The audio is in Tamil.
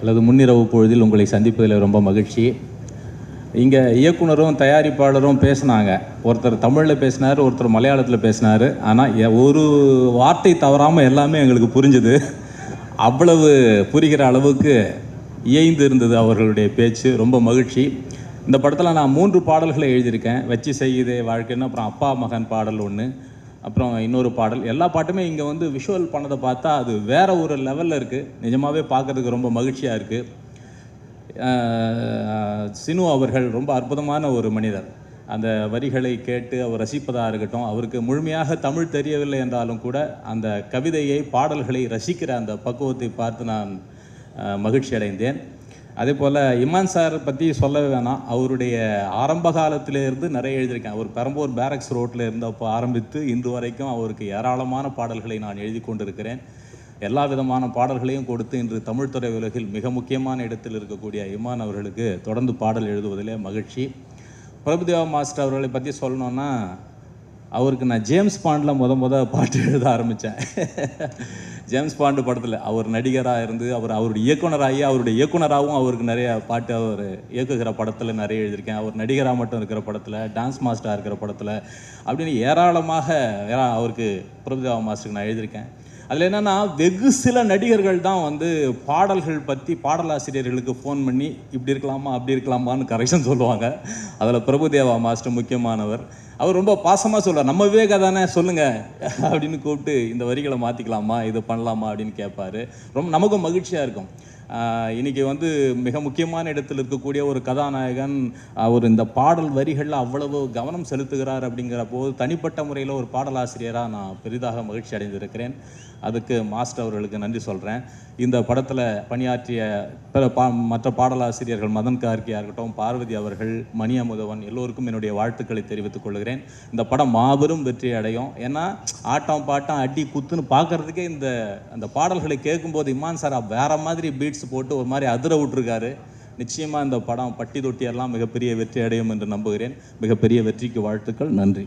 அல்லது முன்னிரவு பொழுதில் உங்களை சந்திப்பதில் ரொம்ப மகிழ்ச்சி. இங்கே இயக்குனரும் தயாரிப்பாளரும் பேசினாங்க. ஒருத்தர் தமிழில் பேசினார், ஒருத்தர் மலையாளத்தில் பேசினார். ஆனால் ஒரு வார்த்தை தவறாமல் எல்லாமே எங்களுக்கு புரிஞ்சுது. அவ்வளவு புரிகிற அளவுக்கு இயைந்து இருந்தது அவர்களுடைய பேச்சு. ரொம்ப மகிழ்ச்சி. இந்த படத்தில் நான் 3 பாடல்களை எழுதியிருக்கேன். வச்சு செய்யுதே வாழ்க்கைன்னு, அப்புறம் அப்பா மகன் பாடல் ஒன்று, அப்புறம் இன்னொரு பாடல். எல்லா பாட்டுமே இங்கே வந்து விஷுவல் பண்ணதை பார்த்தா அது வேறு ஒரு லெவலில் இருக்குது. நிஜமாகவே பார்க்குறதுக்கு ரொம்ப மகிழ்ச்சியாக இருக்குது. சினு அவர்கள் ரொம்ப அற்புதமான ஒரு மனிதர். அந்த வரிகளை கேட்டு அவர் ரசிப்பதாக இருக்கட்டும், அவருக்கு முழுமையாக தமிழ் தெரியவில்லை என்றாலும் கூட அந்த கவிதையை, பாடல்களை ரசிக்கிற அந்த பக்குவத்தை பார்த்து நான் மகிழ்ச்சி அடைந்தேன். அதே போல் இமான் சார் பற்றி சொல்லவே வேணாம். அவருடைய ஆரம்ப காலத்திலேருந்து நிறைய எழுதியிருக்கேன். அவர் பெரம்பூர் பேரக்ஸ் ரோட்டில் இருந்தப்போ ஆரம்பித்து இன்று வரைக்கும் அவருக்கு ஏராளமான பாடல்களை நான் எழுதி கொண்டிருக்கிறேன். எல்லா விதமான பாடல்களையும் கொடுத்து இன்று தமிழ் துறை உலகில் மிக முக்கியமான இடத்தில் இருக்கக்கூடிய இமான் அவர்களுக்கு தொடர்ந்து பாடல் எழுதுவதிலே மகிழ்ச்சி. பிரபுதேவா மாஸ்டர் அவர்களை பற்றி சொல்லணுன்னா, அவருக்கு நான் ஜேம்ஸ் பாண்டில் முத பாட்டு எழுத ஆரம்பித்தேன். ஜேம்ஸ் பாண்டு படத்தில் அவர் நடிகராக இருந்து அவருடைய இயக்குனராகி அவருடைய இயக்குனராகவும் அவருக்கு நிறைய பாட்டு அவர் இயக்குகிற படத்தில் நிறைய எழுதியிருக்கேன். அவர் நடிகராக மட்டும் இருக்கிற படத்தில், டான்ஸ் மாஸ்டராக இருக்கிற படத்தில் அப்படின்னு ஏராளமாக அவருக்கு பிரபுதேவா மாஸ்டருக்கு நான் எழுதியிருக்கேன். அதில் என்னென்னா, வெகு சில நடிகர்கள் தான் வந்து பாடல்கள் பற்றி பாடலாசிரியர்களுக்கு ஃபோன் பண்ணி இப்படி இருக்கலாமா அப்படி இருக்கலாமான்னு கரெக்ஷன் சொல்லுவாங்க. அதில் பிரபுதேவா மாஸ்டர் முக்கியமானவர். அவர் ரொம்ப பாசமாக சொல்லுவார். நம்ம விவேகா தானே, சொல்லுங்கள் அப்படின்னு கூப்பிட்டு இந்த வரிகளை மாற்றிக்கலாமா, இது பண்ணலாமா அப்படின்னு கேட்பார். ரொம்ப நமக்கும் மகிழ்ச்சியாக இருக்கும். இன்றைக்கி வந்து மிக முக்கியமான இடத்தில் இருக்கக்கூடிய ஒரு கதாநாயகன் அவர் இந்த பாடல் வரிகளில் அவ்வளவு கவனம் செலுத்துகிறார். அப்படிங்கிற போது தனிப்பட்ட முறையில் ஒரு பாடலாசிரியராக நான் பெரிதாக மகிழ்ச்சி அடைந்திருக்கிறேன். அதுக்கு மாஸ்டர் அவர்களுக்கு நன்றி சொல்கிறேன். இந்த படத்தில் பணியாற்றிய மற்ற பாடலாசிரியர்கள் மதன் கார்கியாக இருக்கட்டும், பார்வதி அவர்கள், மணி அமுதவன், எல்லோருக்கும் என்னுடைய வாழ்த்துக்களை தெரிவித்துக் கொள்கிறேன். இந்த படம் மாபெரும் வெற்றி அடையும். ஏன்னா ஆட்டம் பாட்டம் அடி குத்துன்னு பார்க்குறதுக்கே அந்த பாடல்களை கேட்கும்போது இமான் சார் வேறு மாதிரி பீட்ஸ் போட்டு ஒரு மாதிரி அதிர விட்டுருக்காரு. நிச்சயமாக இந்த படம் பட்டி தொட்டியெல்லாம் மிகப்பெரிய வெற்றி அடையும் என்று நம்புகிறேன். மிகப்பெரிய வெற்றிக்கு வாழ்த்துக்கள். நன்றி.